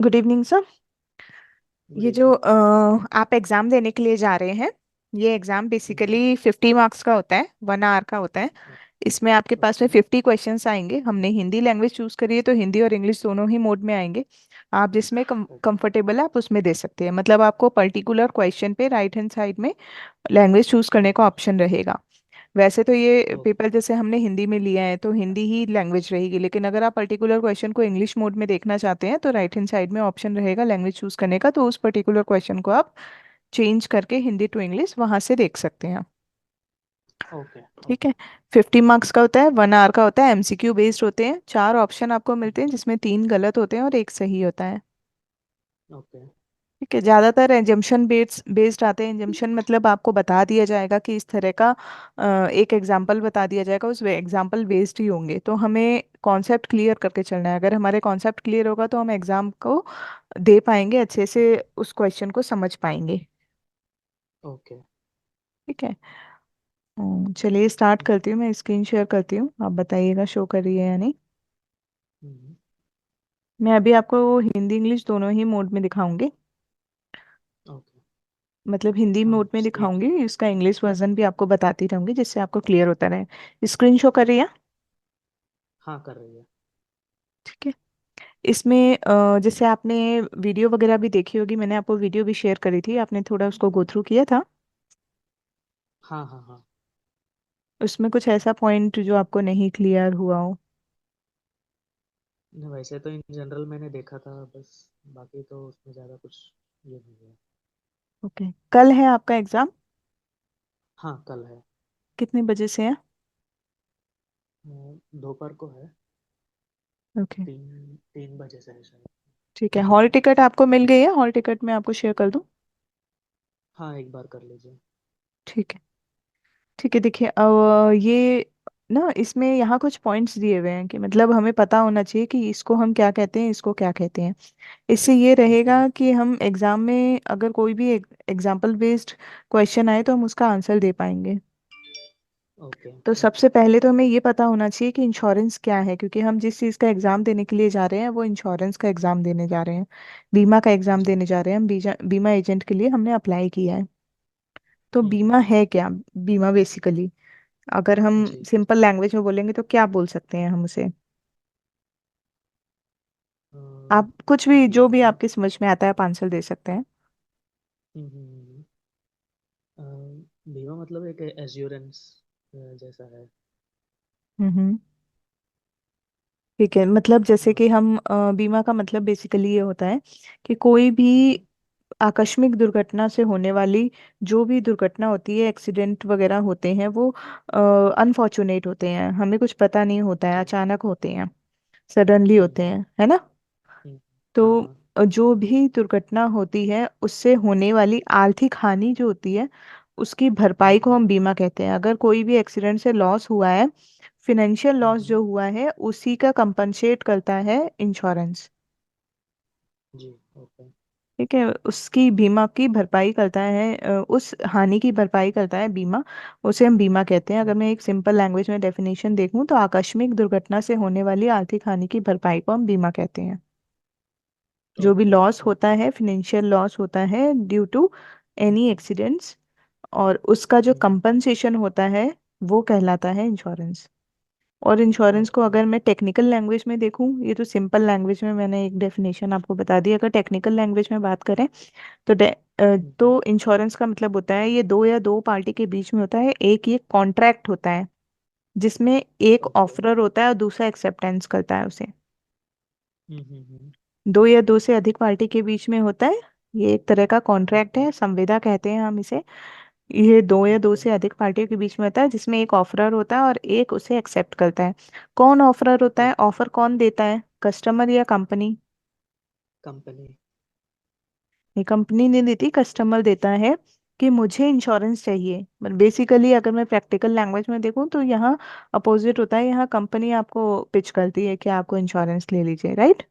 Good evening sir. Good ये जो evening. आप एग्ज़ाम देने के लिए जा रहे हैं, ये एग्ज़ाम हम्म। बेसिकली 50 मार्क्स का होता है, 1 आवर का होता है। इसमें आपके पास में ओके। 50 क्वेश्चंस आएंगे। हमने हिंदी लैंग्वेज चूज़ करी है तो हिंदी और इंग्लिश दोनों ही मोड में आएंगे। आप जिसमें कंफर्टेबल है आप उसमें दे सकते हैं। मतलब आपको पर्टिकुलर क्वेश्चन पे राइट हैंड साइड में लैंग्वेज चूज़ करने का ऑप्शन रहेगा। वैसे तो ये ओके। पेपर जैसे हमने हिंदी में लिया है तो हिंदी ही लैंग्वेज रहेगी, लेकिन अगर आप पर्टिकुलर क्वेश्चन को इंग्लिश मोड में देखना चाहते हैं तो राइट हैंड साइड में ऑप्शन रहेगा लैंग्वेज चूज करने का, तो उस पर्टिकुलर क्वेश्चन को आप चेंज करके हिंदी टू इंग्लिश वहां से देख सकते हैं। ओके। ठीक ओके। है। 50 मार्क्स का होता है, 1 आवर का होता है, एमसीक्यू बेस्ड होते हैं। 4 ऑप्शन आपको मिलते हैं जिसमें 3 गलत होते हैं और एक सही होता है। ओके। ठीक है। ज्यादातर एजम्पशन बेस्ड बेस्ड आते हैं। एजम्पशन मतलब आपको बता दिया जाएगा कि इस तरह का एक एग्जाम्पल बता दिया जाएगा, उस एग्जाम्पल बेस्ड ही होंगे। तो हमें कॉन्सेप्ट क्लियर करके चलना है। अगर हमारे कॉन्सेप्ट क्लियर होगा तो हम एग्जाम को दे पाएंगे अच्छे से, उस क्वेश्चन को समझ पाएंगे। ओके। ठीक है। चलिए स्टार्ट करती हूँ। मैं स्क्रीन शेयर करती हूँ, आप बताइएगा शो कर रही है या नहीं। हम्म। मैं अभी आपको हिंदी इंग्लिश दोनों ही मोड में दिखाऊंगी। ओके। मतलब हिंदी हाँ, मोड में स्क्रीन। दिखाऊंगी, इसका इंग्लिश वर्जन भी आपको बताती रहूंगी जिससे आपको क्लियर होता रहे। स्क्रीन शो कर रही है। हाँ, कर रही है। ठीक है। इसमें जैसे आपने वीडियो वगैरह भी देखी होगी, मैंने आपको वीडियो भी शेयर करी थी, आपने थोड़ा उसको गो थ्रू किया था। हाँ, हाँ, हाँ। उसमें कुछ ऐसा पॉइंट जो आपको नहीं क्लियर हुआ हो। नहीं, वैसे तो इन जनरल मैंने देखा था बस। बाकी तो उसमें ज़्यादा कुछ ये नहीं है। ओके। कल है आपका एग्जाम? हाँ, कल है। कितने बजे से है? दोपहर को है। ओके। 3 बजे से है शायद। ठीक है। हॉल टिकट आपको मिल गई है? हॉल टिकट मैं आपको शेयर कर दूं? हाँ, एक बार कर लीजिए। ठीक है। ठीक है। देखिए ये ना, इसमें यहाँ कुछ पॉइंट्स दिए हुए हैं कि मतलब हमें पता होना चाहिए कि इसको हम क्या कहते हैं, इसको क्या कहते हैं। इससे ये ओके। रहेगा कि हम एग्जाम में अगर कोई भी एग्जाम्पल बेस्ड क्वेश्चन आए तो हम उसका आंसर दे पाएंगे। ओके। तो सबसे पहले तो हमें ये पता होना चाहिए कि इंश्योरेंस क्या है, क्योंकि हम जिस चीज़ का एग्जाम देने के लिए जा रहे हैं वो इंश्योरेंस का एग्जाम देने जा रहे हैं, बीमा का एग्जाम जी। देने जा रहे हैं। हम बीमा एजेंट के लिए हमने अप्लाई किया है। तो हम्म। बीमा है क्या? बीमा बेसिकली अगर हम जी। सिंपल लैंग्वेज में बोलेंगे तो क्या बोल सकते हैं हम उसे? अ, आप कुछ भी, जो भी बीमा। आपकी समझ में आता है आप आंसर दे सकते हैं। अ, बीमा मतलब एक एश्योरेंस जैसा है। हम्म। ठीक है। मतलब जैसे हाँ। कि हम बीमा का मतलब बेसिकली ये होता है कि कोई भी आकस्मिक दुर्घटना से होने वाली जो भी दुर्घटना होती है, एक्सीडेंट वगैरह होते हैं, वो अनफॉर्चुनेट होते हैं, हमें कुछ पता नहीं होता है, जी। अचानक होते हैं, सडनली होते हम्म। हैं, है ना। हम्म। तो हाँ, हाँ। जो भी दुर्घटना होती है उससे होने वाली आर्थिक हानि जो होती है उसकी भरपाई को हम्म। हम बीमा कहते हैं। अगर कोई भी एक्सीडेंट से लॉस हुआ है, फिनेंशियल लॉस हम्म। जो हुआ है उसी का कंपनसेट करता है इंश्योरेंस। जी। ओके। ठीक है। उसकी बीमा की भरपाई करता है, उस हानि की भरपाई करता है बीमा। उसे हम बीमा कहते हैं। अगर मैं एक सिंपल लैंग्वेज में डेफिनेशन देखूं तो आकस्मिक दुर्घटना से होने वाली आर्थिक हानि की भरपाई को हम बीमा कहते हैं। जो भी ओके। लॉस होता ओके। है, फिनेंशियल लॉस होता है ड्यू टू एनी एक्सीडेंट्स, और उसका जो हम्म। कंपनसेशन होता है वो कहलाता है इंश्योरेंस। और इंश्योरेंस को ओके। अगर मैं टेक्निकल लैंग्वेज में देखूं, ये तो सिंपल लैंग्वेज में मैंने एक डेफिनेशन आपको बता दी। अगर टेक्निकल लैंग्वेज में बात करें तो हम्म। तो इंश्योरेंस का मतलब होता है ये दो या दो पार्टी के बीच में होता है, एक ये कॉन्ट्रैक्ट होता है जिसमें एक ओके। ऑफरर होता है और दूसरा एक्सेप्टेंस करता है उसे। हम्म। दो या दो से अधिक पार्टी के बीच में होता है, ये एक तरह का कॉन्ट्रैक्ट ओके। है, संविदा कहते हैं हम इसे। ये दो या दो ओके। से अधिक पार्टियों के बीच में होता है जिसमें एक ऑफरर होता है और एक उसे एक्सेप्ट करता है। कौन ऑफरर होता है? ओके। ऑफर कौन देता है, कस्टमर या कंपनी? कंपनी। ये कंपनी नहीं देती, कस्टमर देता है कि मुझे इंश्योरेंस चाहिए। बेसिकली अगर मैं प्रैक्टिकल लैंग्वेज में देखूं तो यहाँ अपोजिट होता है, यहाँ कंपनी आपको पिच करती है कि आपको इंश्योरेंस ले लीजिए, राइट।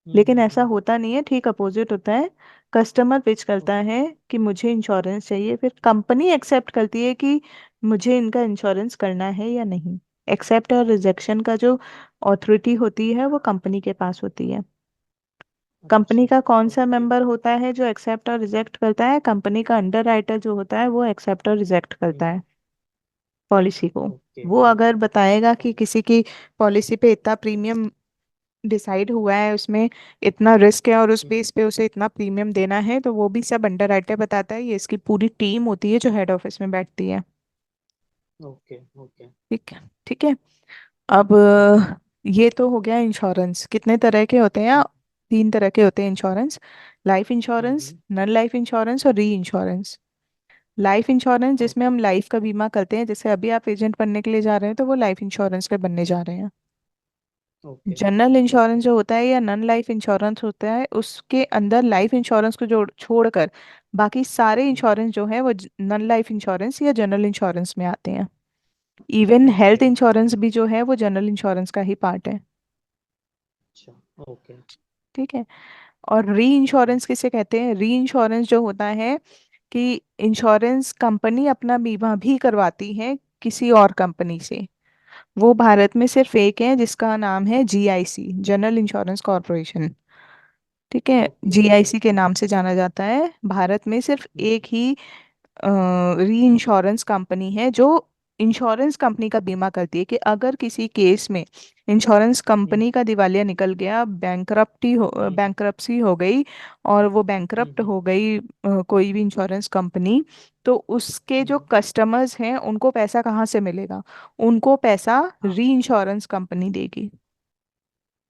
लेकिन ऐसा हम्म। होता नहीं है, ठीक अपोजिट होता है। कस्टमर पिच करता ओके। है कि मुझे इंश्योरेंस चाहिए, फिर कंपनी एक्सेप्ट करती है कि मुझे इनका इंश्योरेंस करना है या नहीं। एक्सेप्ट और रिजेक्शन का जो अथॉरिटी होती है वो कंपनी के पास होती है। कंपनी अच्छा। का कौन सा ओके। मेंबर होता है जो एक्सेप्ट और रिजेक्ट करता है? कंपनी का अंडर राइटर जो होता है वो एक्सेप्ट और रिजेक्ट करता हम्म। है पॉलिसी को। ओके वो अगर ओके। बताएगा कि किसी की पॉलिसी पे इतना प्रीमियम डिसाइड हुआ है, उसमें इतना रिस्क है और उस हम्म। बेस पे उसे इतना प्रीमियम देना है, तो वो भी सब अंडर राइटर बताता है। ये इसकी पूरी टीम होती है जो हेड ऑफिस में बैठती है। Okay okay. ठीक है। ठीक है। अब ये तो हो गया इंश्योरेंस। कितने तरह के होते हैं? हम्म। 3 तरह के होते हैं इंश्योरेंस। लाइफ इंश्योरेंस, हम्म। नन लाइफ इंश्योरेंस और री इंश्योरेंस। लाइफ इंश्योरेंस जिसमें ओके हम लाइफ का बीमा करते हैं, जैसे अभी आप एजेंट बनने के लिए जा रहे हैं तो वो लाइफ इंश्योरेंस पे बनने जा रहे हैं। Okay general okay. इंश्योरेंस जो होता है या नन लाइफ इंश्योरेंस होता है, उसके अंदर लाइफ इंश्योरेंस को जोड़ छोड़कर बाकी सारे हम्म। इंश्योरेंस जो है वो नन लाइफ इंश्योरेंस या जनरल इंश्योरेंस में आते हैं। Even health okay. इंश्योरेंस भी जो है वो जनरल इंश्योरेंस का ही पार्ट है। अच्छा। ओके। ठीक है। और री हम्म। इंश्योरेंस किसे कहते हैं? री इंश्योरेंस जो होता है कि इंश्योरेंस कंपनी अपना बीमा भी करवाती है किसी और कंपनी से। वो भारत में सिर्फ एक है जिसका नाम है जीआईसी, जनरल इंश्योरेंस कॉरपोरेशन। ठीक है। ओके जीआईसी के ओके। नाम से जाना जाता है। भारत में सिर्फ हम्म। एक ही री इंश्योरेंस कंपनी है जो इंश्योरेंस कंपनी का बीमा करती है कि अगर किसी केस में इंश्योरेंस हम्म। कंपनी का दिवालिया निकल गया, हम्म। बैंकरप्सी हो गई और वो बैंकरप्ट हम्म। हो गई कोई भी इंश्योरेंस कंपनी, तो उसके जो हम्म। कस्टमर्स हैं उनको पैसा कहाँ से मिलेगा? उनको पैसा हाँ। री इंश्योरेंस कंपनी देगी।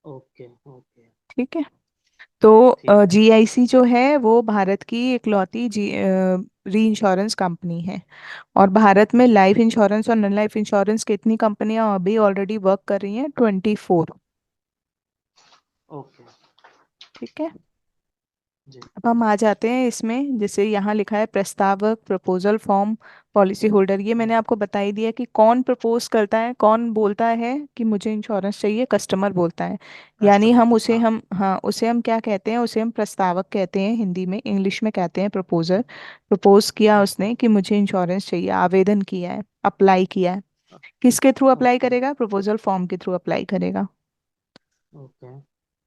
Okay okay. ठीक है। तो ठीक है। जीआईसी जो है वो भारत की इकलौती री इंश्योरेंस कंपनी है। और भारत में लाइफ ओके इंश्योरेंस और नॉन लाइफ इंश्योरेंस कितनी कंपनियां अभी ऑलरेडी वर्क कर रही हैं? 24। ओके। ठीक है। जी। अब हम आ जाते हैं इसमें, जैसे यहाँ लिखा है प्रस्तावक, प्रपोजल फॉर्म, पॉलिसी होल्डर। ये मैंने हम्म। आपको बता ही दिया कि कौन प्रपोज करता है, कौन बोलता है कि मुझे इंश्योरेंस चाहिए। कस्टमर बोलता है। यानी कस्टमर। हाँ। उसे हम क्या कहते हैं? उसे हम प्रस्तावक कहते हैं हिंदी में, इंग्लिश में कहते हैं प्रपोजर। प्रपोज किया ओके उसने कि मुझे इंश्योरेंस चाहिए, आवेदन किया है, अप्लाई किया है। किसके थ्रू अप्लाई ओके करेगा? प्रपोजल फॉर्म के थ्रू अप्लाई करेगा। ओके।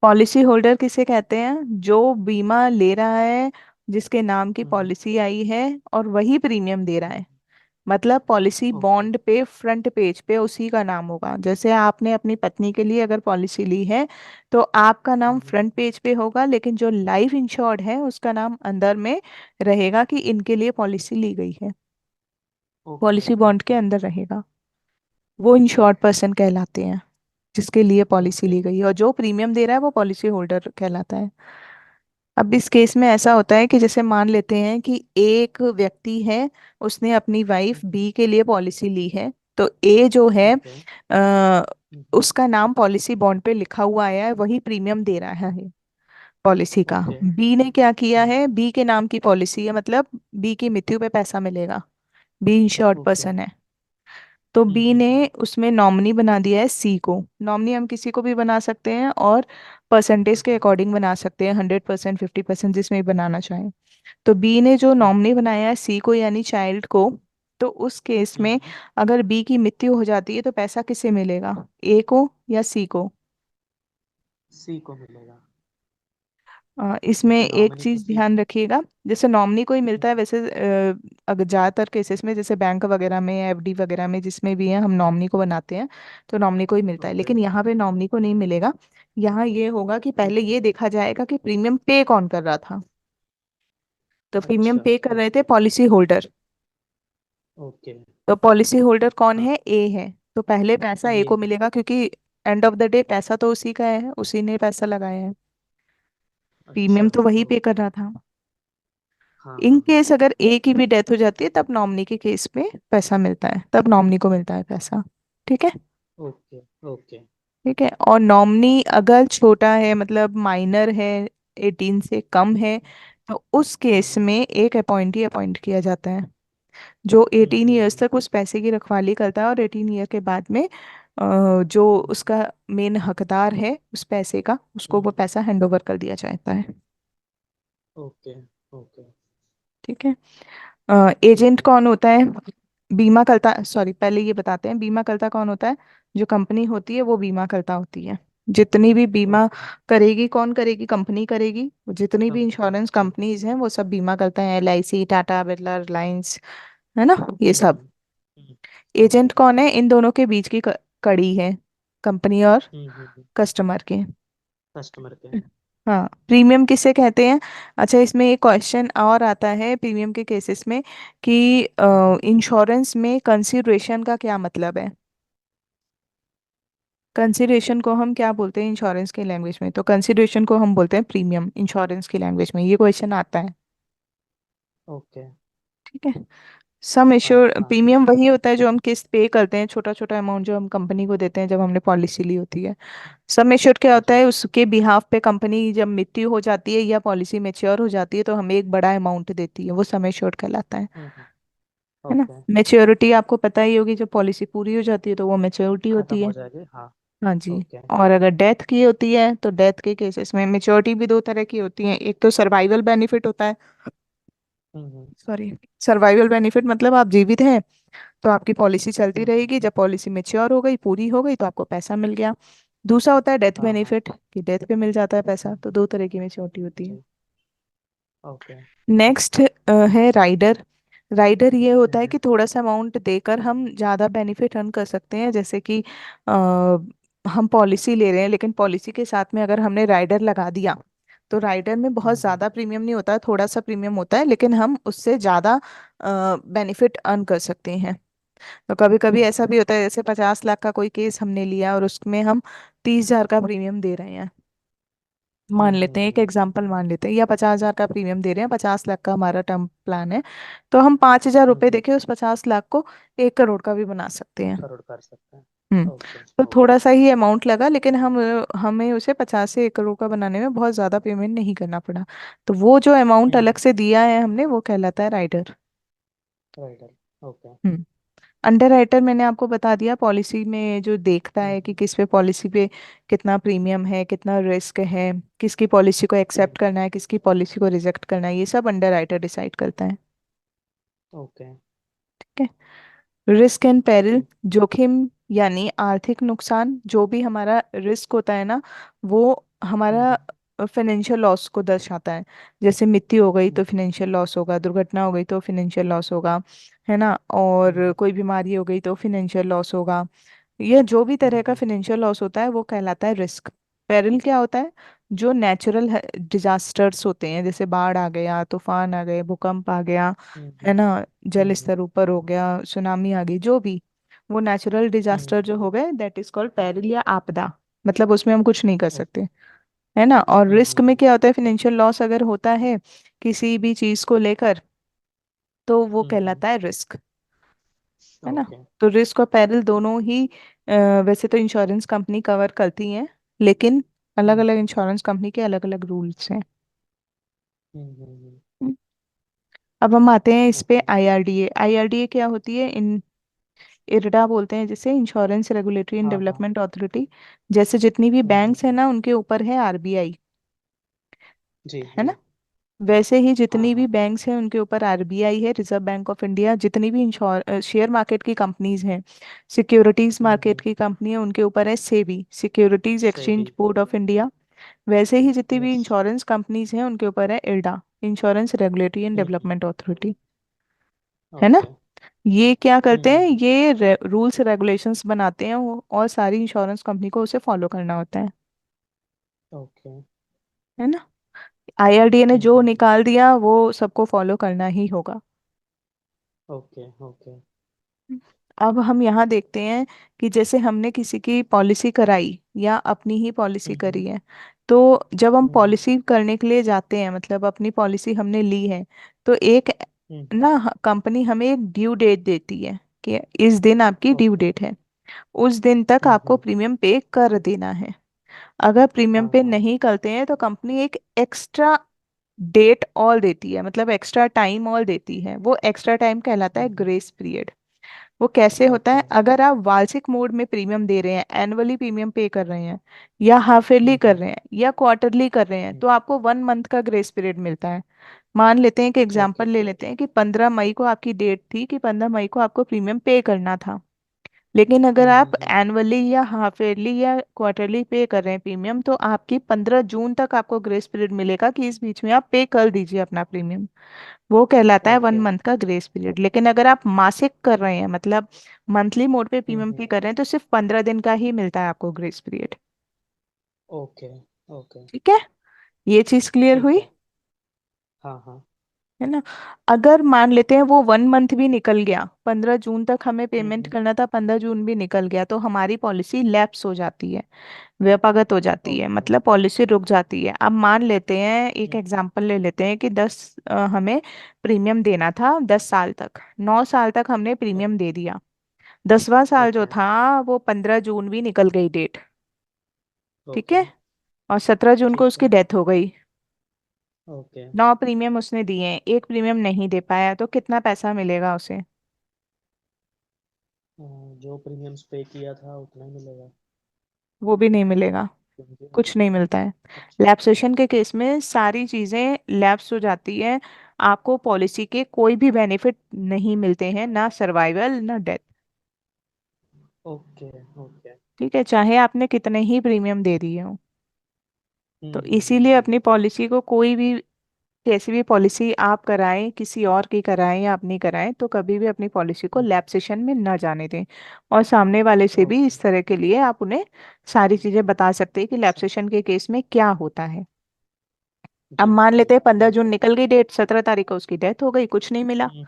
पॉलिसी होल्डर किसे कहते हैं? जो बीमा ले रहा है, जिसके नाम की हम्म। पॉलिसी आई है और वही प्रीमियम दे रहा हम्म। है। मतलब पॉलिसी ओके बॉन्ड पे फ्रंट पेज पे उसी का नाम होगा। जैसे आपने अपनी पत्नी के लिए अगर पॉलिसी ली है तो आपका नाम हम्म। फ्रंट पेज पे होगा, लेकिन जो लाइफ इंश्योर्ड है उसका नाम अंदर में रहेगा कि इनके लिए पॉलिसी ली गई है। ओके पॉलिसी बॉन्ड के ओके। अंदर रहेगा। वो इंश्योर्ड ओके पर्सन कहलाते हैं जिसके लिए पॉलिसी ओके। ली गई है, और जो प्रीमियम दे रहा है वो पॉलिसी होल्डर कहलाता है। अब इस ओके। केस में ऐसा होता है कि जैसे मान लेते हैं कि एक व्यक्ति है, उसने अपनी वाइफ हम्म। बी के लिए पॉलिसी ली है। तो ए जो है ओके। उसका नाम पॉलिसी बॉन्ड पे लिखा हुआ आया है, वही प्रीमियम दे रहा है पॉलिसी का। ओके। बी ने क्या किया हम्म। है? बी के नाम की पॉलिसी है, मतलब बी की मृत्यु पे पैसा मिलेगा। B insured okay. पर्सन है। तो बी ने उसमें नॉमिनी बना दिया है सी को। नॉमिनी हम किसी को भी बना सकते हैं और परसेंटेज के हम्म। अकॉर्डिंग बना सकते हैं, 100%, 50%, जिसमें भी बनाना चाहें। तो बी ने जो ओके। नॉमिनी बनाया है सी को यानी चाइल्ड को, तो उस केस में हम्म। अगर बी की मृत्यु हो जाती है तो पैसा किसे मिलेगा? ए को या सी को? सी को मिलेगा, इसमें क्योंकि एक नॉमिनी तो चीज सी है। ध्यान रखिएगा। जैसे नॉमिनी को ही मिलता है हम्म। वैसे, अगर ज्यादातर केसेस में जैसे बैंक वगैरह में, एफडी वगैरह में, जिसमें भी है हम नॉमिनी को बनाते हैं तो नॉमिनी को ही मिलता है। ओके लेकिन यहाँ पे नॉमिनी को नहीं मिलेगा। यहाँ ये होगा कि पहले ओके। ये देखा जाएगा कि प्रीमियम पे कौन कर रहा था। तो प्रीमियम अच्छा। पे कर रहे थे ओके पॉलिसी होल्डर। ओके। तो पॉलिसी होल्डर कौन हाँ। है? ए है। तो पहले पैसा ए ये को है। मिलेगा क्योंकि एंड ऑफ द डे पैसा तो उसी का है, उसी ने पैसा लगाया है। प्रीमियम अच्छा। तो वही पे कर ओके। रहा था। हाँ इन हाँ हाँ। केस अगर ए की भी डेथ हो जाती है तब नॉमिनी के केस में पैसा मिलता है, तब नॉमिनी को मिलता है पैसा। ठीक है। Okay okay. ठीक है। और नॉमिनी अगर छोटा है, मतलब माइनर है, 18 से कम है, तो उस केस हम्म। में एक अपॉइंटी अपॉइंट किया जाता है जो 18 ईयर्स तक उस पैसे की रखवाली करता है। और 18 ईयर के बाद में जो हम्म। उसका मेन हकदार है उस पैसे का, उसको वो हम्म। पैसा हैंड ओवर कर दिया जाता है। Okay okay. ठीक है। ठीक एजेंट है। कौन होता है? बीमा करता, सॉरी पहले ये बताते हैं बीमा करता कौन होता है। जो कंपनी होती है वो बीमा करता होती है। जितनी भी बीमा ओके। करेगी, कौन करेगी? कंपनी करेगी। जितनी भी कंपनी इंश्योरेंस जी। कंपनीज हैं वो सब बीमा करते हैं, LIC, टाटा बिरला, रिलायंस, है ना, ये सब। हम्म। Agent okay. कौन है? इन दोनों के बीच की कड़ी है, कंपनी और कस्टमर के। कस्टमर के। हाँ, प्रीमियम किसे कहते हैं? अच्छा, इसमें एक क्वेश्चन और आता है प्रीमियम के केसेस में कि हम्म। इंश्योरेंस में कंसीडरेशन का क्या मतलब है? कंसीडरेशन को हम क्या बोलते हैं इंश्योरेंस की लैंग्वेज में? तो कंसीडरेशन को हम बोलते हैं प्रीमियम इंश्योरेंस की लैंग्वेज में, ये क्वेश्चन आता है। ओके। ठीक है। सम हाँ एश्योर हाँ। प्रीमियम वही होता है जो हम किस्त पे करते हैं, छोटा छोटा अमाउंट जो हम कंपनी को देते हैं जब हमने पॉलिसी ली होती है। सम एश्योर्ड क्या होता जी। है? उसके बिहाफ पे कंपनी जब मृत्यु हो जाती है या पॉलिसी मेच्योर हो जाती है तो हमें एक बड़ा अमाउंट देती है, वो सम एश्योर्ड कहलाता है ना। ओके। मेच्योरिटी आपको पता ही होगी, जब पॉलिसी पूरी हो जाती है तो वो मेच्योरिटी खत्म होती हो है। जाएगी, हाँ। हाँ जी। ओके। और अगर डेथ की होती है तो डेथ के केसेस में मेच्योरिटी भी दो तरह की होती है, एक तो सर्वाइवल बेनिफिट होता है। हम्म। सॉरी, सर्वाइवल बेनिफिट मतलब आप जीवित हैं तो आपकी पॉलिसी चलती हम्म। रहेगी, जब पॉलिसी मेच्योर हो गई, पूरी हो गई, तो आपको पैसा मिल गया। दूसरा होता है डेथ हाँ हाँ। बेनिफिट, कि डेथ पे मिल जाता है पैसा। तो हम्म। दो तरह की मेच्योरिटी होती है। जी। ओके। नेक्स्ट है राइडर। राइडर ये होता है हम्म। कि थोड़ा सा अमाउंट देकर हम ज़्यादा बेनिफिट अर्न कर सकते हैं, जैसे कि हम पॉलिसी ले रहे हैं लेकिन पॉलिसी के साथ में अगर हमने राइडर लगा दिया तो राइडर में बहुत हम्म। ज़्यादा प्रीमियम नहीं होता है, थोड़ा सा प्रीमियम होता है, लेकिन हम उससे ज़्यादा बेनिफिट अर्न कर सकते हैं। तो कभी कभी ऐसा ओके। भी होता है, जैसे 50 लाख का कोई केस हमने लिया और उसमें हम 30 हजार का प्रीमियम दे रहे हैं, मान लेते हैं, एक एग्जांपल मान लेते हैं, या 50 हजार का प्रीमियम दे रहे हैं, 50 लाख का हमारा टर्म प्लान है, तो हम 5 हजार रुपये देके उस 50 लाख को 1 करोड़ का भी बना सकते हैं। 1 करोड़ कर सकते हैं। हम्म। ओके। तो ओके। थोड़ा सा ही अमाउंट लगा, लेकिन हम हमें उसे 50 से 1 करोड़ का बनाने में बहुत ज्यादा पेमेंट नहीं करना पड़ा। तो वो जो अमाउंट अलग हम्म। से दिया है हमने, वो कहलाता है राइडर। राइटर। ओके। हम्म। अंडर राइटर मैंने आपको बता दिया, पॉलिसी में जो देखता है कि किस पे पॉलिसी पे कितना प्रीमियम है, कितना रिस्क है, किसकी पॉलिसी को एक्सेप्ट करना है, किसकी पॉलिसी को रिजेक्ट करना है, ये सब अंडर राइटर डिसाइड करता है। ओके। ठीक है। रिस्क एंड पेरिल, ठीक। जोखिम यानी आर्थिक नुकसान, जो भी हमारा रिस्क होता है ना, वो हमारा हम्म। फाइनेंशियल लॉस को दर्शाता है। जैसे मृत्यु हो गई तो हम्म। फाइनेंशियल लॉस होगा, दुर्घटना हो गई तो फाइनेंशियल लॉस होगा, है ना, और हम्म। कोई बीमारी हो गई तो फाइनेंशियल लॉस होगा। यह जो भी तरह का हम्म। फाइनेंशियल लॉस होता है वो कहलाता है रिस्क। पेरिल क्या होता है? जो नेचुरल डिजास्टर्स होते हैं, जैसे बाढ़ आ गया, तूफान आ गए, भूकंप आ गया, है हम्म। ना, जल हम्म। स्तर ऊपर हो गया, सुनामी आ गई, जो भी वो नेचुरल हम्म। डिजास्टर जो हो गए, दैट इज कॉल्ड पेरिल या आपदा। मतलब उसमें हम कुछ नहीं कर ओके। सकते, है ना। और रिस्क में हम्म। क्या होता है? फाइनेंशियल लॉस अगर होता है किसी भी चीज को लेकर तो वो हम्म। कहलाता है रिस्क, है ना। ओके। तो रिस्क और पेरिल दोनों ही वैसे तो इंश्योरेंस कंपनी कवर करती हैं, लेकिन अलग हम्म। अलग इंश्योरेंस कंपनी के अलग अलग रूल्स हैं। हम्म। हम्म। अब हम आते हैं इस पे ओके। IRDA। IRDA क्या होती है? इन इरडा बोलते हैं जिसे, इंश्योरेंस रेगुलेटरी एंड हाँ हाँ। Development authority. जैसे जितनी भी हम्म। बैंक्स है ना उनके ऊपर है RBI, जी है जी। ना। वैसे ही हाँ जितनी भी हाँ। बैंक्स हैं उनके ऊपर RBI है, रिजर्व बैंक ऑफ इंडिया। जितनी भी इंश्योर शेयर मार्केट की कंपनीज हैं, सिक्योरिटीज मार्केट की कंपनी है, उनके ऊपर है SEBI, securities SEBI. Exchange board of India. वैसे ही जितनी भी यस। इंश्योरेंस कंपनीज हैं उनके ऊपर है IRDA, insurance regulatory and hmm. Development authority, है ना। ओके। ये क्या करते हैं? हम्म। ये रूल्स रेगुलेशंस बनाते हैं और सारी इंश्योरेंस कंपनी को उसे फॉलो करना होता ओके। है ना। IRDA ने जो हम्म। निकाल दिया वो सबको फॉलो करना ही होगा। ओके। ओके। अब हम यहाँ देखते हैं कि जैसे हमने किसी की पॉलिसी कराई या अपनी ही पॉलिसी हम्म। करी है, तो जब हम हम्म। पॉलिसी करने के लिए जाते हैं, मतलब अपनी पॉलिसी हमने ली है, तो एक हम्म। ना कंपनी हमें एक ड्यू डेट देती है कि इस दिन आपकी ड्यू ओके। डेट है, उस दिन तक आपको हम्म। प्रीमियम पे कर देना है। अगर प्रीमियम हाँ पे हाँ। नहीं करते हैं तो कंपनी एक एक्स्ट्रा डेट ऑल देती है, मतलब एक्स्ट्रा टाइम ऑल देती है। वो एक्स्ट्रा टाइम कहलाता है हम्म। Grace period. वो कैसे होता है? ओके। अगर आप वार्षिक मोड में प्रीमियम दे रहे हैं, एनुअली प्रीमियम पे कर रहे हैं, या हाफ ईयरली कर हम्म। रहे हैं, या क्वार्टरली कर रहे हैं, हम्म। तो आपको 1 मंथ का ग्रेस पीरियड मिलता है। मान लेते हैं कि ओके। एग्जांपल ले लेते हैं कि 15 मई को आपकी डेट थी कि 15 मई को आपको प्रीमियम पे करना था, लेकिन अगर आप हम्म। एनुअली या हाफ ईयरली या क्वार्टरली पे कर रहे हैं प्रीमियम, तो आपकी 15 जून तक आपको ग्रेस पीरियड मिलेगा कि इस बीच में आप पे कर दीजिए अपना प्रीमियम। वो कहलाता है वन ओके। मंथ का ग्रेस पीरियड। लेकिन अगर आप मासिक कर रहे हैं, मतलब मंथली मोड पे प्रीमियम हम्म। पे कर रहे हैं, तो सिर्फ 15 दिन का ही मिलता है आपको ग्रेस पीरियड। ओके। ओके। ठीक है, ये चीज क्लियर ठीक हुई, है। हाँ हाँ। है ना। अगर मान लेते हैं वो 1 मंथ भी निकल गया, 15 जून तक हमें पेमेंट हम्म। करना था, 15 जून भी निकल गया, तो हमारी पॉलिसी लैप्स हो जाती है, व्यापागत हो जाती है, ओके। मतलब पॉलिसी रुक जाती है। अब मान लेते हैं, एक हम्म। एग्जांपल ले लेते हैं कि 10 हमें प्रीमियम देना था 10 साल तक, 9 साल तक हमने ओ- प्रीमियम दे दिया। 10वां साल जो ओके। था वो 15 जून भी निकल गई डेट। ठीक ओके। है, और 17 जून को ठीक उसकी है। डेथ हो गई। ओके। 9 प्रीमियम उसने दिए हैं, एक प्रीमियम नहीं दे पाया, तो कितना पैसा मिलेगा उसे? जो प्रीमियम्स पे किया था उतना ही मिलेगा। वो भी नहीं मिलेगा, क्योंकि कुछ नहीं मिलता है। अच्छा। लैप्सेशन के केस में सारी चीजें लैप्स हो जाती है, आपको पॉलिसी के कोई भी बेनिफिट नहीं मिलते हैं, ना सर्वाइवल ना डेथ। ओके। ओके। ठीक है, चाहे आपने कितने ही प्रीमियम दे दिए हो। तो इसीलिए हम्म। अपनी पॉलिसी को, कोई भी कैसी भी पॉलिसी आप कराएं, किसी और की कराएं या अपनी कराएं, तो कभी भी अपनी पॉलिसी को लैप्सेशन में न जाने दें। और सामने वाले से भी ओके। इस तरह के लिए आप उन्हें सारी चीजें बता सकते हैं कि अच्छा। लैप्सेशन के केस में क्या होता है। अब जी मान जी। लेते हैं 15 जून ओके। निकल गई डेट, 17 तारीख को उसकी डेथ हो गई, कुछ नहीं मिला। हम्म।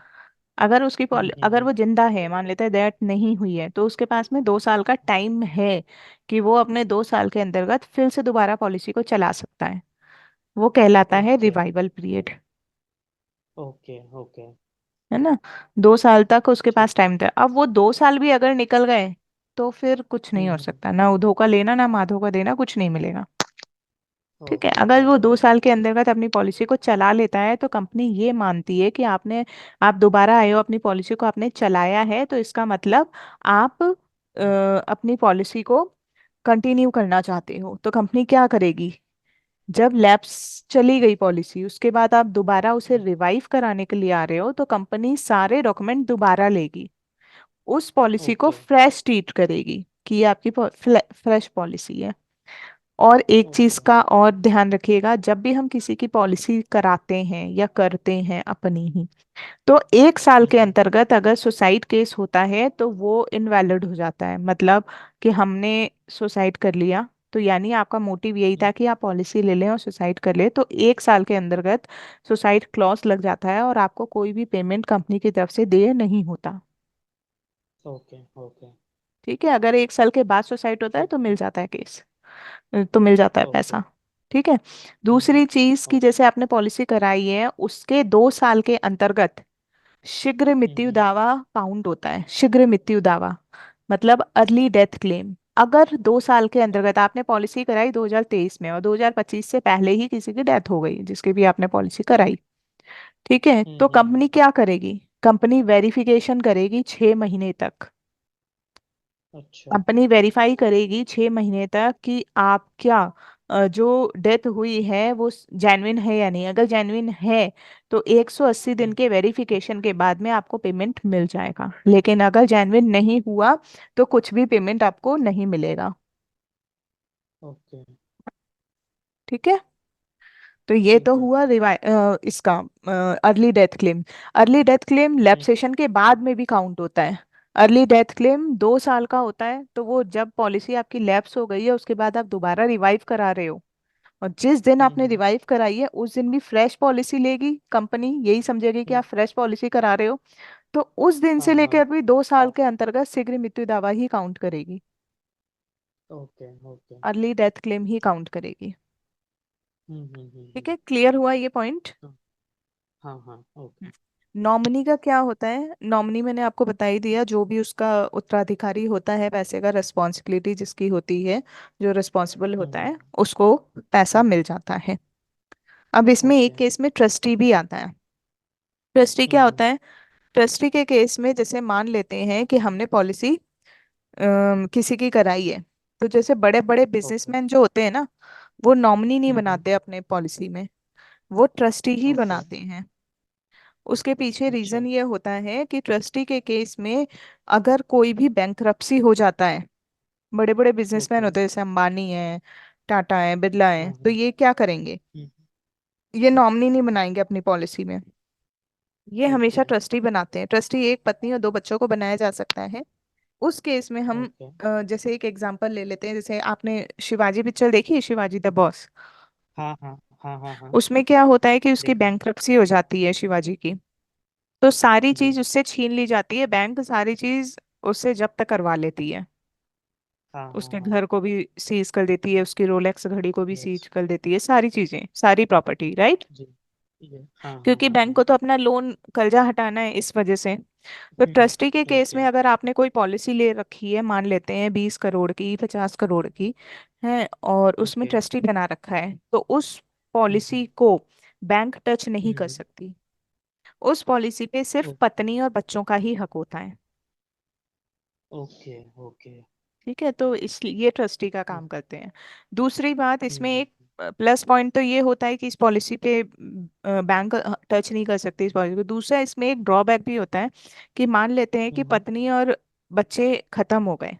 अगर वो जिंदा है, मान लेते हैं डेथ नहीं हुई है, तो उसके पास में 2 साल का टाइम है कि वो अपने 2 साल के अंतर्गत फिर से दोबारा पॉलिसी को चला सकता है। वो कहलाता है okay. Revival period, okay. Okay. है ना। 2 साल तक उसके ठीक पास है। टाइम था। अब वो 2 साल भी अगर निकल गए, तो फिर कुछ नहीं हो हम्म। सकता, ना उधो का लेना ना माधो का देना, कुछ नहीं मिलेगा। ठीक है, ओके। अगर वो ओके। 2 साल के अंतर्गत अपनी पॉलिसी को चला लेता है, तो कंपनी ये मानती है कि आप दोबारा आए हो, अपनी पॉलिसी को आपने चलाया है, तो इसका मतलब आप अपनी पॉलिसी को कंटिन्यू करना चाहते हो। तो कंपनी क्या करेगी, जब लैप्स चली गई पॉलिसी, उसके बाद आप दोबारा उसे रिवाइव कराने के लिए आ रहे हो, तो कंपनी सारे डॉक्यूमेंट दोबारा लेगी, उस पॉलिसी को ओके। फ्रेश ट्रीट करेगी कि ये आपकी फ्रेश पॉलिसी है। और एक चीज ओके। का और ध्यान रखिएगा, जब भी हम किसी की पॉलिसी कराते हैं या करते हैं अपनी ही, तो 1 साल के हम्म। अंतर्गत अगर सुसाइड केस होता है तो वो इनवैलिड हो जाता है। मतलब कि हमने सुसाइड कर लिया, तो यानी आपका मोटिव यही था कि आप पॉलिसी ले लें और सुसाइड कर ले, तो 1 साल के अंतर्गत सुसाइड क्लॉज लग जाता है और आपको कोई भी पेमेंट कंपनी की तरफ से देय नहीं होता। ओके। ओके। ठीक है, अगर 1 साल के बाद सुसाइड होता है ठीक तो मिल है। जाता है केस, तो मिल जाता है ओके। पैसा। ठीक है, दूसरी चीज की, ओके। जैसे आपने पॉलिसी कराई है उसके 2 साल के अंतर्गत शीघ्र मृत्यु हम्म। दावा काउंट होता है। शीघ्र मृत्यु दावा मतलब अर्ली डेथ क्लेम। अगर 2 साल के अंतर्गत आपने पॉलिसी कराई 2023 में और 2025 से पहले ही किसी की डेथ हो गई जिसकी भी आपने पॉलिसी कराई, ठीक है, तो हम्म। कंपनी क्या करेगी, कंपनी वेरिफिकेशन करेगी 6 महीने तक। अच्छा। कंपनी वेरीफाई करेगी 6 महीने तक कि आप क्या, जो डेथ हुई है वो जेन्युइन है या नहीं। अगर जेन्युइन है तो 180 दिन हम्म। के वेरिफिकेशन के बाद में आपको पेमेंट मिल जाएगा। लेकिन अगर जेन्युइन नहीं हुआ तो कुछ भी पेमेंट आपको नहीं मिलेगा। ओके। ठीक है, तो ये तो ठीक है। हुआ इसका early death claim. Early death claim हम्म। लैप्सेशन के बाद में भी काउंट होता है। अर्ली डेथ क्लेम 2 साल का होता है, तो वो जब पॉलिसी आपकी लैप्स हो गई है उसके बाद आप दोबारा रिवाइव करा रहे हो, और जिस दिन आपने हम्म। रिवाइव कराई है उस दिन भी फ्रेश पॉलिसी लेगी कंपनी, यही समझेगी कि हम्म। आप फ्रेश पॉलिसी करा रहे हो। तो उस दिन हाँ से हाँ। लेकर भी 2 साल के अंतर्गत शीघ्र मृत्यु दावा ही काउंट करेगी, okay. Okay. Early death claim ही काउंट करेगी। ठीक हम्म। है, क्लियर हुआ ये पॉइंट। हाँ हाँ हाँ। ओके। नॉमिनी का क्या होता है? नॉमिनी मैंने आपको बता ही दिया, जो भी उसका उत्तराधिकारी होता है पैसे का, रिस्पॉन्सिबिलिटी जिसकी होती है, जो रिस्पॉन्सिबल होता हम्म। है उसको पैसा मिल जाता है। अब इसमें एक ओके। केस में ट्रस्टी भी आता है। ट्रस्टी क्या हम्म। होता है? ट्रस्टी के केस में जैसे मान लेते हैं कि हमने पॉलिसी किसी की कराई है, तो जैसे बड़े बड़े ओके। बिजनेसमैन जो होते हैं ना, वो नॉमिनी नहीं हम्म। बनाते अपने पॉलिसी में, वो ट्रस्टी ही ओके। बनाते हैं। उसके पीछे अच्छा। रीजन ये होता है कि ट्रस्टी के केस में अगर कोई भी बैंकरप्सी हो जाता है, बड़े बड़े बिजनेसमैन ओके। होते हैं जैसे अंबानी है, टाटा है, बिरला है, हाँ तो हाँ। ये क्या करेंगे, हम्म, ये नॉमिनी नहीं बनाएंगे अपनी पॉलिसी में, ये ओके हमेशा ट्रस्टी बनाते हैं। ट्रस्टी एक पत्नी और दो बच्चों को बनाया जा सकता है। उस केस में हम ओके। जैसे एक एग्जांपल ले लेते हैं, जैसे आपने शिवाजी पिक्चर देखी है, शिवाजी द बॉस। हाँ हाँ हाँ हाँ हाँ। उसमें क्या होता है कि उसकी देखिए। बैंक्रप्सी हो जाती है शिवाजी की, तो सारी जी। चीज उससे छीन ली जाती है, बैंक सारी चीज उससे जब्त करवा लेती है। हाँ हाँ उसने हाँ। घर को भी सीज कर देती है, उसकी रोलेक्स घड़ी को भी यस। सीज कर देती है, सारी चीजें, सारी प्रॉपर्टी, राइट। जी। ये हाँ हाँ क्योंकि हाँ बैंक हाँ। को तो अपना लोन कर्जा हटाना है, इस वजह से। तो ट्रस्टी के केस ओके। में अगर आपने कोई पॉलिसी ले रखी है, मान लेते हैं 20 करोड़ की, 50 करोड़ की है, और उसमें ओके। ट्रस्टी बना रखा है, तो उस हम्म पॉलिसी को बैंक टच नहीं कर हम्म। सकती। उस पॉलिसी पे सिर्फ ओ- पत्नी और बच्चों का ही हक होता है। Okay okay. ठीक है, तो इसलिए ये ट्रस्टी का ओ- काम करते हैं। दूसरी बात, इसमें हम्म। एक प्लस पॉइंट तो ये होता है कि इस पॉलिसी पे बैंक टच नहीं कर सकते इस पॉलिसी को। दूसरा, इसमें एक ड्रॉबैक भी होता है कि मान लेते हैं कि हम्म। पत्नी और बच्चे खत्म हो गए।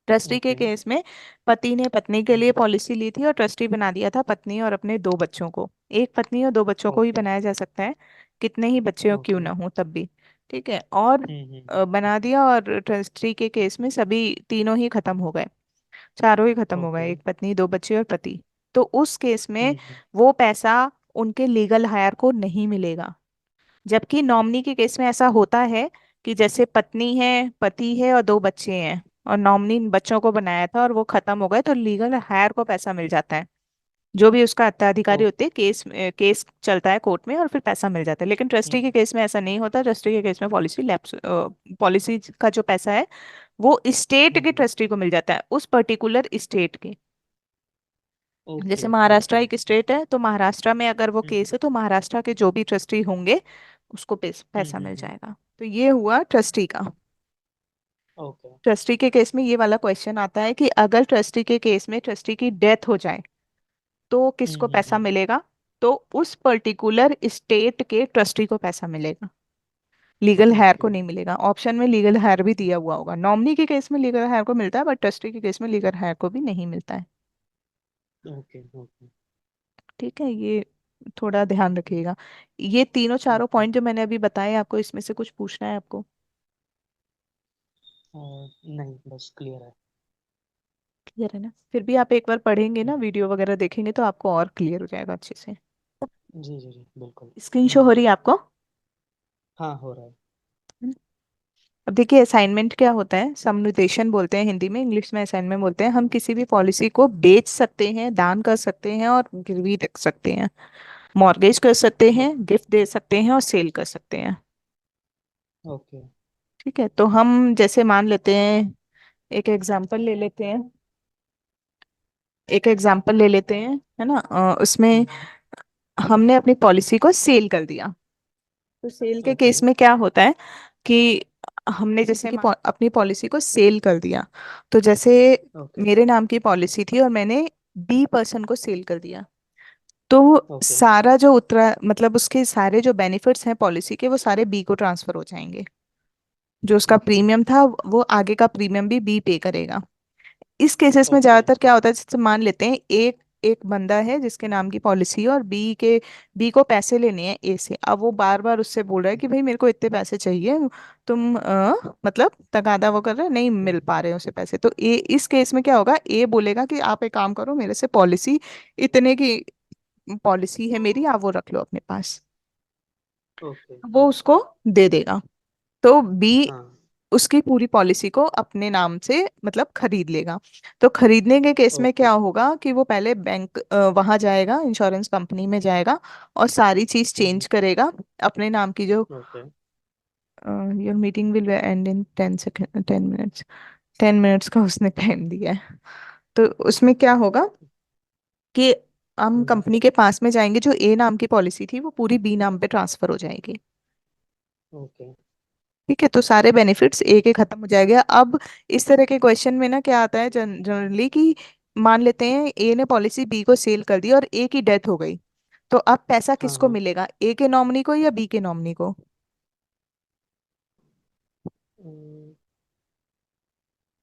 ट्रस्टी के ओके। केस में पति ने पत्नी के लिए हम्म। पॉलिसी ली थी और ट्रस्टी बना दिया था पत्नी और अपने दो बच्चों को। एक पत्नी और दो बच्चों को ही ओके बनाया जा सकता है, कितने ही बच्चे हो क्यों ओके। ना हो तब भी। ठीक है, और बना दिया, और ट्रस्टी के केस में सभी तीनों ही खत्म हो गए, चारों ही खत्म हो गए, ओके। एक पत्नी, दो बच्चे और पति। तो उस केस में हम्म। वो पैसा उनके लीगल हायर को नहीं मिलेगा। जबकि नॉमिनी के केस में ऐसा होता है कि जैसे पत्नी है, पति है और दो बच्चे हैं, और नॉमिनी बच्चों को बनाया था और वो खत्म हो गए, तो लीगल हायर को पैसा मिल जाता है। जो भी उसका ओ। उत्तराधिकारी होते हैं, केस चलता है कोर्ट में और फिर पैसा मिल जाता है। लेकिन ट्रस्टी के हम्म। केस में ऐसा नहीं होता। ट्रस्टी के केस में पॉलिसी लैप्स, पॉलिसी का जो पैसा है वो स्टेट के हम्म। ट्रस्टी को मिल जाता है, उस पर्टिकुलर स्टेट के। ओके जैसे महाराष्ट्र ओके। एक स्टेट है, तो महाराष्ट्र में अगर वो हम्म केस है तो महाराष्ट्र के जो भी ट्रस्टी होंगे उसको पैसा मिल हम्म। जाएगा। तो ये हुआ ट्रस्टी का। ओके। ट्रस्टी के केस में ये वाला क्वेश्चन आता है कि अगर ट्रस्टी के केस में ट्रस्टी की डेथ हो जाए तो किसको पैसा हम्म। मिलेगा। तो उस पर्टिकुलर स्टेट के ट्रस्टी को पैसा मिलेगा, लीगल हायर को ओके नहीं मिलेगा। ऑप्शन में लीगल हायर भी दिया हुआ होगा। नॉमिनी के केस में लीगल हायर को मिलता है, बट ट्रस्टी के केस में लीगल हायर को भी नहीं मिलता है। Okay okay. ठीक है, ये थोड़ा ध्यान रखिएगा। ये तीनों चारों ओके। पॉइंट जो मैंने अभी बताए आपको, इसमें से कुछ पूछना है आपको? नहीं, बस क्लियर है। क्लियर है ना? फिर भी आप एक बार पढ़ेंगे ना, हम्म, वीडियो वगैरह देखेंगे तो आपको और क्लियर हो जाएगा अच्छे से। जी जी जी बिल्कुल। स्क्रीन शो हो रही है आपको? हाँ, हो रहा है। हम्म। अब देखिए, असाइनमेंट क्या होता है, समुपदेशन बोलते हैं हिंदी में, इंग्लिश में असाइनमेंट बोलते हैं। हम किसी भी पॉलिसी को बेच सकते हैं, दान कर सकते हैं और गिरवी रख सकते हैं, मॉर्गेज कर सकते हैं, ओके गिफ्ट दे सकते हैं और सेल कर सकते हैं। ओके। ठीक है, तो हम जैसे मान लेते हैं, एक एग्जांपल ले लेते हैं, एक एग्जांपल ले लेते हैं, है ना, उसमें हम्म। हमने अपनी पॉलिसी को सेल कर दिया। तो सेल के ओके केस में क्या होता है कि हमने जैसे कि अपनी पॉलिसी को सेल कर दिया, तो जैसे ओके मेरे नाम की पॉलिसी थी और मैंने बी पर्सन को सेल कर दिया, तो ओके। सारा जो उतरा, मतलब उसके सारे जो बेनिफिट्स हैं पॉलिसी के, वो सारे बी को ट्रांसफर हो जाएंगे। जो उसका ओके प्रीमियम था, वो आगे का प्रीमियम भी बी पे करेगा। इस केसेस में ओके। ज्यादातर क्या होता है, जैसे मान लेते हैं एक एक बंदा है जिसके नाम की पॉलिसी है, और बी को पैसे लेने हैं ए से। अब वो बार बार उससे बोल रहा है कि भाई मेरे को इतने पैसे चाहिए, तुम मतलब तगादा वो कर रहे हैं, नहीं मिल हम्म। पा रहे हैं उसे पैसे। तो ए, इस केस में क्या होगा, ए बोलेगा कि आप एक काम करो, मेरे से पॉलिसी, इतने की पॉलिसी है मेरी, आप वो रख लो अपने पास। ओके वो ओके। उसको दे देगा। तो बी हाँ। उसकी पूरी पॉलिसी को अपने नाम से मतलब खरीद लेगा। तो खरीदने के केस में ओके क्या होगा कि वो पहले बैंक वहां जाएगा, इंश्योरेंस कंपनी में जाएगा, और सारी चीज चेंज हम्म। करेगा अपने नाम की। जो okay your meeting will and in 10 second, 10 minutes, 10 minutes का उसने टाइम दिया है। तो उसमें क्या होगा कि हम हम्म। कंपनी के पास में जाएंगे, जो ए नाम की पॉलिसी थी वो पूरी बी नाम पे ट्रांसफर हो जाएगी। ओके। ठीक है, तो सारे बेनिफिट्स ए के खत्म हो जाएंगे। अब इस तरह के क्वेश्चन में ना क्या आता है जनरली कि मान लेते हैं ए ने पॉलिसी बी को सेल कर दी और ए की डेथ हो गई, तो अब पैसा हाँ किसको हाँ। मिलेगा, ए के नॉमिनी को या बी के नॉमिनी को? अम,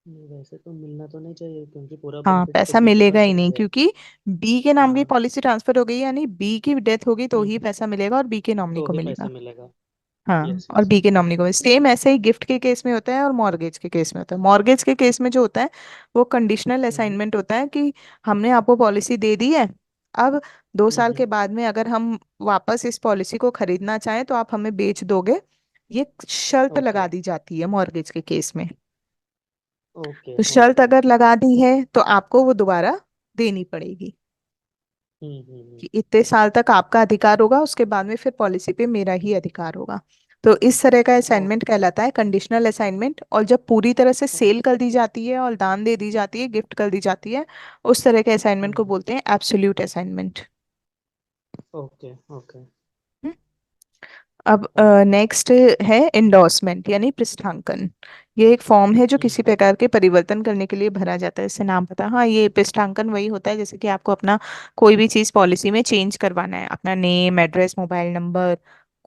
वैसे तो मिलना तो नहीं चाहिए क्योंकि पूरा हाँ, बेनिफिट तो पैसा बी के मिलेगा पास ही चला नहीं, गया। क्योंकि बी के नाम की हाँ। पॉलिसी ट्रांसफर हो गई, यानी बी की डेथ होगी तो ही हम्म। पैसा मिलेगा और बी के नॉमिनी तो को ही मिलेगा। पैसा मिलेगा। हाँ, यस और यस बी के यस। नॉमिनी को सेम ऐसे ही गिफ्ट के केस में होता है और मॉर्गेज के केस में होता है। मॉर्गेज के केस में जो होता है वो कंडीशनल हम्म असाइनमेंट होता है कि हमने आपको पॉलिसी दे दी है, अब 2 साल के हम्म। बाद में अगर हम वापस इस पॉलिसी को खरीदना चाहें तो आप हमें बेच दोगे, ये शर्त ओके लगा दी जाती है मॉर्गेज के केस में। ओके तो शर्त ओके। अगर लगा दी है तो आपको वो दोबारा देनी पड़ेगी हम्म। कि इतने साल तक आपका अधिकार होगा, उसके बाद में फिर पॉलिसी पे मेरा ही अधिकार होगा। तो इस तरह का असाइनमेंट ओके कहलाता है कंडीशनल असाइनमेंट। और जब पूरी तरह से सेल कर दी जाती है और दान दे दी जाती है, गिफ्ट कर दी जाती है, उस तरह के असाइनमेंट को बोलते हैं एब्सोल्यूट असाइनमेंट। Okay okay. अब हाँ। नेक्स्ट है इंडोर्समेंट यानी पृष्ठांकन। ये एक फॉर्म है जो किसी हम्म। प्रकार के परिवर्तन करने के लिए भरा जाता है, इससे नाम पता है। हाँ, ये पृष्ठांकन वही होता है जैसे कि आपको अपना कोई भी चीज़ पॉलिसी में चेंज करवाना है, अपना नेम, एड्रेस, मोबाइल नंबर,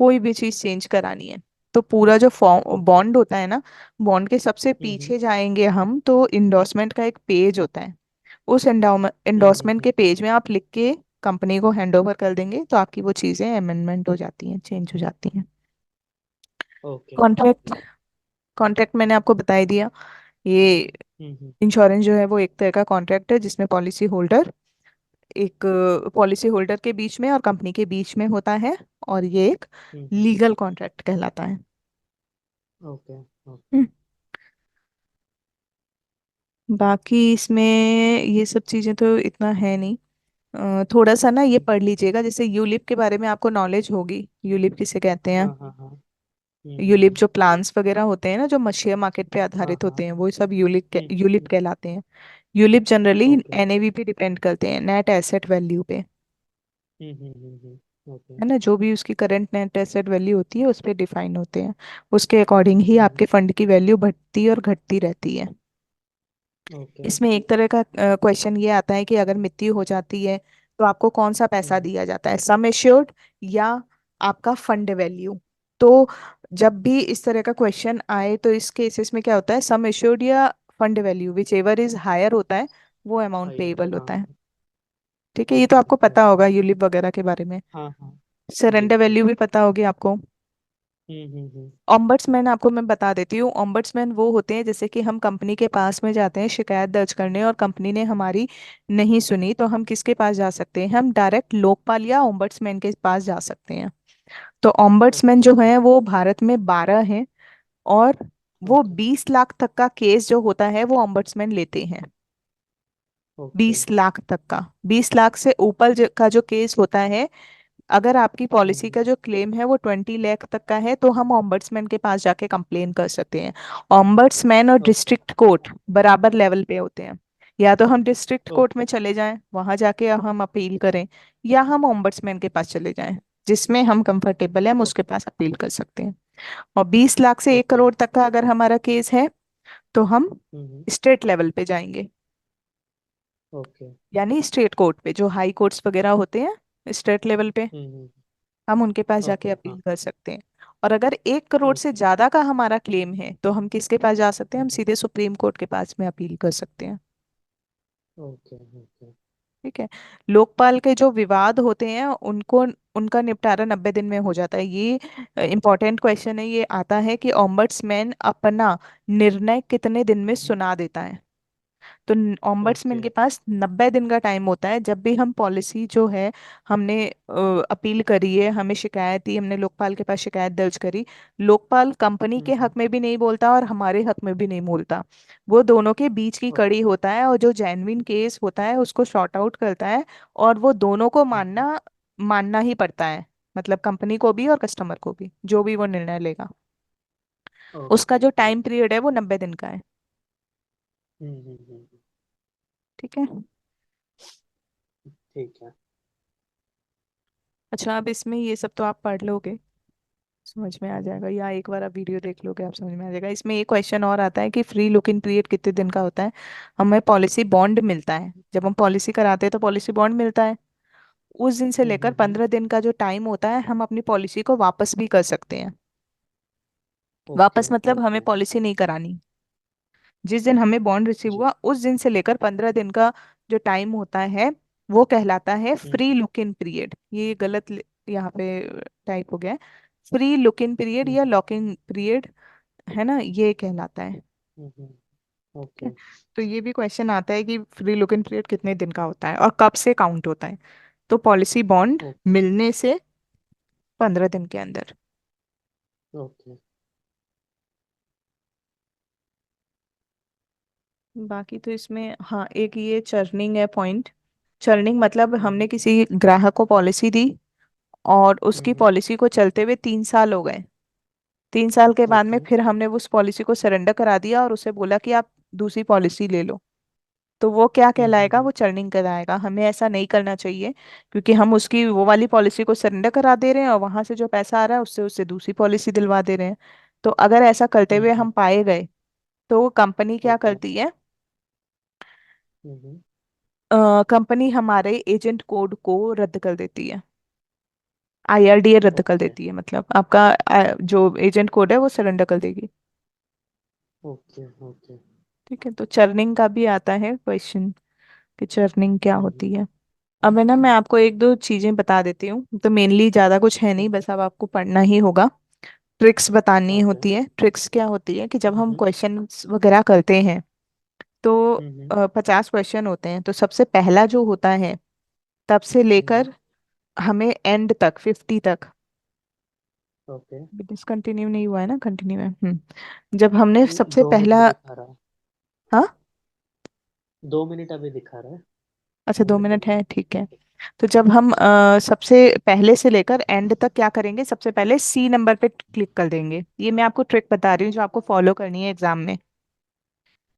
कोई भी चीज़ चेंज करानी है, तो पूरा जो फॉर्म ओके। बॉन्ड होता है ना, बॉन्ड के सबसे हम्म पीछे जाएंगे हम तो इंडोर्समेंट का एक पेज होता है। उस इंडोर्समेंट हम्म। के पेज में आप लिख के कंपनी को हैंड ओवर कर देंगे तो आपकी वो चीज़ें अमेंडमेंट हो जाती हैं, चेंज हो जाती हैं। Okay contract, okay. कॉन्ट्रैक्ट मैंने आपको बता ही दिया। ये हम्म। इंश्योरेंस जो है वो एक तरह का कॉन्ट्रैक्ट है जिसमें पॉलिसी होल्डर, एक पॉलिसी होल्डर के बीच में और कंपनी के बीच में होता है, और ये एक हम्म। लीगल कॉन्ट्रैक्ट कहलाता है। Okay okay. हम्म, बाकी इसमें ये सब चीजें तो इतना है नहीं। थोड़ा सा ना ये हम्म। पढ़ लीजिएगा, जैसे यूलिप के बारे में आपको नॉलेज होगी, यूलिप किसे कहते हैं। हाँ हाँ हाँ। यूलिप जो प्लान्स वगैरह होते हैं ना जो शेयर मार्केट पे हाँ आधारित हाँ। होते हैं, वो सब यूलिप यूलिप हम्म। कहलाते हैं। ULIP generally okay. एनएवी पे डिपेंड करते हैं, नेट एसेट वैल्यू पे। ओके। है ना, जो भी उसकी करंट नेट एसेट वैल्यू होती है उस पे डिफाइन होते हैं। उसके अकॉर्डिंग ही हम्म। आपके फंड की वैल्यू बढ़ती और घटती रहती है। ओके। इसमें एक तरह का क्वेश्चन ये आता है कि अगर मृत्यु हो जाती है तो आपको कौन सा पैसा हम्म। दिया जाता है, सम एश्योर्ड या आपका फंड वैल्यू। तो जब भी इस तरह का क्वेश्चन आए तो इस केसेस में क्या होता है, सम एश्योर्ड या fund value whichever is higher होता है, वो अमाउंट हायर पेएबल हाँ होता है। हाँ। ठीक है, ये तो ओके आपको पता ओके। होगा यूलिप वगैरह के बारे में। हाँ हाँ। जी सरेंडर जी। वैल्यू भी पता होगी आपको। हम्म। ऑम्बड्समैन आपको मैं बता देती हूँ, ऑम्बड्समैन वो होते हैं जैसे कि हम कंपनी के पास में जाते हैं शिकायत दर्ज करने और कंपनी ने हमारी नहीं सुनी तो हम किसके पास जा सकते हैं, हम डायरेक्ट लोकपाल या ऑम्बड्समैन के पास जा सकते हैं। तो ऑम्बड्समैन ओके जो है वो भारत में 12 हैं, और वो ओके 20 लाख तक का केस जो होता है वो ऑम्बड्समैन लेते हैं। ओके। 20 लाख तक का, 20 लाख से ऊपर का जो केस होता है, अगर आपकी पॉलिसी हम्म। का जो क्लेम है वो 20 लाख तक का है तो हम ऑम्बड्समैन के पास जाके कंप्लेन कर सकते हैं। ऑम्बड्समैन और ओके डिस्ट्रिक्ट कोर्ट बराबर लेवल पे होते हैं। या तो हम डिस्ट्रिक्ट कोर्ट में ओके चले जाएं, वहां जाके हम अपील करें, या हम ऑम्बड्समैन के पास चले जाएं, जिसमें हम कंफर्टेबल है हम उसके ओके पास अपील कर सकते हैं। और 20 लाख से 1 करोड़ तक का अगर हमारा केस है तो हम हम्म। स्टेट लेवल पे जाएंगे, ओके। यानी स्टेट कोर्ट पे, जो हाई कोर्ट्स वगैरह होते हैं स्टेट लेवल पे, हम्म। हम उनके पास ओके जाके हाँ। अपील कर सकते हैं। और अगर 1 करोड़ से ओके। ज्यादा का हमारा क्लेम है तो हम किसके पास जा सकते हैं, हम हम्म। सीधे सुप्रीम कोर्ट के पास में अपील कर सकते हैं। Okay okay. ठीक है। लोकपाल के जो विवाद होते हैं उनको, उनका निपटारा 90 दिन में हो जाता है। ये इंपॉर्टेंट क्वेश्चन है, ये आता है कि ऑम्बड्समैन अपना निर्णय कितने दिन में हम्म। सुना देता है। तो ऑम्बड्समैन ओके। के पास 90 दिन का टाइम होता है, जब भी हम पॉलिसी जो है हमने अपील करी है, हमें शिकायत दी, हमने लोकपाल के पास शिकायत दर्ज करी, लोकपाल कंपनी के हम्म। हक में भी नहीं बोलता और हमारे हक में भी नहीं बोलता, वो दोनों के बीच की कड़ी ओके। होता है और जो जेन्युइन केस होता है उसको सॉर्ट आउट करता है। और वो दोनों को हम्म। मानना मानना ही पड़ता है, मतलब कंपनी को भी और कस्टमर को भी, जो भी वो निर्णय लेगा। उसका ओके जो टाइम ओके। पीरियड है वो 90 दिन का है। हम्म। ठीक है। ठीक है। अच्छा, अब इसमें ये सब तो आप पढ़ लोगे, समझ में आ हम्म। जाएगा, या एक बार आप वीडियो देख लोगे आप समझ में आ जाएगा। इसमें एक क्वेश्चन और आता है कि फ्री लुक इन पीरियड कितने दिन का होता है। हमें पॉलिसी बॉन्ड मिलता है, जब हम पॉलिसी कराते हैं तो पॉलिसी बॉन्ड मिलता है, उस दिन से लेकर 15 दिन का जो टाइम होता है, हम अपनी पॉलिसी को वापस भी कर सकते हैं। ओके वापस मतलब हमें ओके। पॉलिसी नहीं करानी। जिस दिन हमें बॉन्ड रिसीव जी। हुआ उस दिन से लेकर 15 दिन का जो टाइम होता है, वो कहलाता है हम्म फ्री लुक इन पीरियड। ये गलत यहाँ पे टाइप हो गया है। फ्री लुक इन पीरियड हम्म या लॉक इन पीरियड, है ना, ये कहलाता है। ठीक है। ओके तो ये भी क्वेश्चन आता है कि फ्री लुक इन पीरियड कितने दिन का होता है और कब से काउंट होता है। तो पॉलिसी बॉन्ड ओके मिलने से 15 दिन के अंदर। ओके। बाकी तो इसमें हाँ एक ये चर्निंग है पॉइंट। चर्निंग मतलब हमने हम्म किसी ग्राहक को पॉलिसी दी और उसकी हम्म। पॉलिसी को चलते हुए 3 साल हो गए। 3 साल के बाद में ओके। फिर हमने उस पॉलिसी को सरेंडर करा दिया और उसे बोला कि आप दूसरी पॉलिसी ले लो। तो वो क्या कहलाएगा? हम्म। वो चर्निंग कहलाएगा। हमें ऐसा नहीं करना चाहिए, क्योंकि हम उसकी वो वाली पॉलिसी को सरेंडर करा दे रहे हैं और वहां से जो पैसा आ रहा है उससे उससे दूसरी पॉलिसी दिलवा दे रहे हैं। तो अगर ऐसा करते हुए हम्म। हम पाए गए तो कंपनी क्या ओके। करती है? हम्म। कंपनी हमारे एजेंट कोड को रद्द कर देती है। IRDA रद्द कर ओके देती है, मतलब आपका जो एजेंट कोड है वो सरेंडर कर देगी। Okay okay. ठीक है। तो चर्निंग का भी आता है क्वेश्चन कि चर्निंग क्या हम्म होती है। अब है ना, मैं आपको एक दो चीजें बता देती हूँ। तो मेनली ज्यादा कुछ है नहीं, हम्म। बस अब आपको पढ़ना ही होगा। ट्रिक्स बतानी ओके। होती है। ट्रिक्स क्या होती है कि जब हम हम्म क्वेश्चन वगैरह करते हैं तो हम्म। 50 क्वेश्चन होते हैं। तो सबसे पहला जो होता है तब से हम्म। लेकर हमें एंड तक 50 तक, ओके। डिसकंटिन्यू नहीं हुआ है ना, कंटिन्यू है। जब हमने सबसे 2 मिनट पहला, दिखा रहा है। हाँ, 2 मिनट अभी दिखा रहा है। अच्छा, 2 मिनट कंटिन्यू। है, ठीक है। तो जब हम सबसे पहले से लेकर एंड तक क्या करेंगे, सबसे पहले सी नंबर पे क्लिक कर देंगे। ये मैं आपको ट्रिक बता रही हूँ जो आपको फॉलो करनी है एग्जाम में।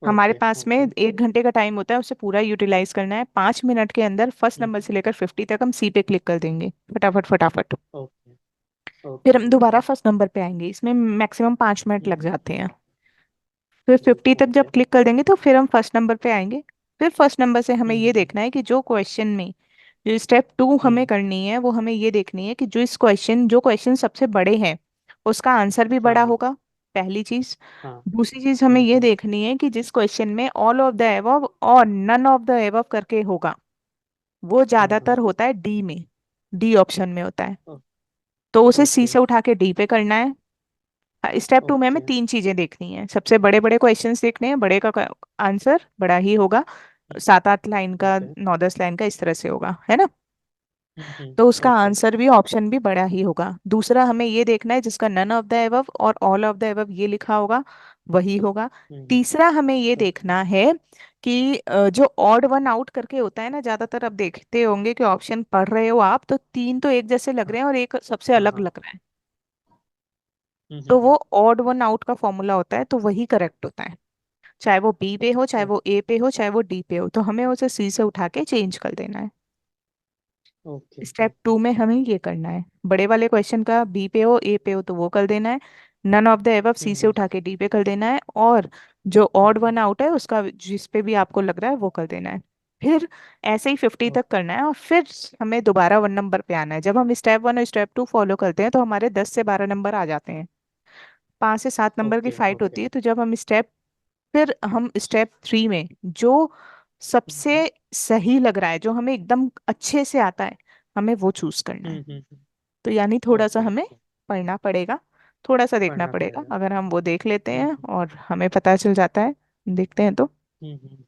हमारे ओके पास में ओके। 1 घंटे का टाइम होता है, उसे पूरा यूटिलाइज करना है। 5 मिनट के अंदर फर्स्ट नंबर हम्म। से लेकर 50 तक हम सी पे क्लिक कर देंगे, फटाफट फटाफट। ओके फिर ओके हम दोबारा ओके। फर्स्ट नंबर पे आएंगे, इसमें मैक्सिमम 5 मिनट लग हम्म। जाते हैं। फिर 50 तक जब ओके। क्लिक कर देंगे तो फिर हम फर्स्ट नंबर पे आएंगे। फिर फर्स्ट नंबर से हमें ये हम्म देखना है कि जो क्वेश्चन में, जो स्टेप 2 हमें हम्म। करनी है, वो हमें ये देखनी है कि जो क्वेश्चन सबसे बड़े हैं उसका आंसर भी हाँ बड़ा हाँ होगा, पहली चीज। हाँ। दूसरी चीज हमें ये हम्म। देखनी है कि जिस क्वेश्चन में ऑल ऑफ द एबव और नन ऑफ द एबव करके होगा, वो हाँ हाँ। ज्यादातर होता है डी में, डी ऑप्शन में होता है। ओ- तो उसे सी ओके से उठा के डी पे करना है। स्टेप 2 में हमें ओके। 3 चीजें देखनी है। सबसे बड़े बड़े क्वेश्चंस देखने हैं, बड़े का आंसर बड़ा ही होगा, 7-8 लाइन का, ओके। 9-10 लाइन का, इस तरह से होगा, है ना। तो उसका ओके। आंसर भी, ऑप्शन भी बड़ा ही होगा। दूसरा हमें ये देखना है जिसका नन ऑफ द एबव और ऑल ऑफ द एबव ये लिखा होगा, वही होगा। हम्म। तीसरा हमें ये ओके। देखना है कि जो ऑड वन आउट करके होता है ना, ज्यादातर अब देखते होंगे कि ऑप्शन पढ़ रहे हो आप तो तीन तो एक जैसे लग हाँ रहे हैं और एक सबसे हाँ अलग हाँ। लग रहा है। तो वो ऑड वन आउट का फॉर्मूला होता है, तो वही करेक्ट होता है। चाहे वो बी पे हो, चाहे ओ- वो ए पे हो, चाहे वो डी पे हो, तो हमें उसे सी से उठा के चेंज कर देना है। Okay step 2 okay. में हमें ये करना है, बड़े वाले क्वेश्चन का बी पे हो, ए पे हो तो वो कर देना है। नन ऑफ द एबव सी से हम्म। उठा के डी पे कर देना है। और जो ऑड हम्म। वन आउट है उसका जिस पे भी आपको लग रहा है वो कर देना है। फिर ऐसे ही 50 तक ओके करना है और फिर हमें दोबारा 1 नंबर पे आना है। जब हम स्टेप 1 और स्टेप 2 फॉलो करते हैं तो हमारे 10 से 12 नंबर आ जाते हैं। 5 से 7 नंबर की ओके फाइट ओके। होती है। तो जब हम स्टेप 3 में जो सबसे हम्म। सही लग रहा है, जो हमें एकदम अच्छे से आता है, हमें वो चूज करना है। हम्म। तो यानी थोड़ा सा ओके हमें ओके। पढ़ना पड़ेगा, थोड़ा सा देखना पढ़ना पड़ेगा। पड़ेगा। अगर हम वो देख लेते हैं हम्म और हमें पता चल जाता है, देखते हैं तो हम्म।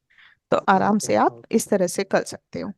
आराम ओके से आप ओके। इस तरह से कर सकते हो।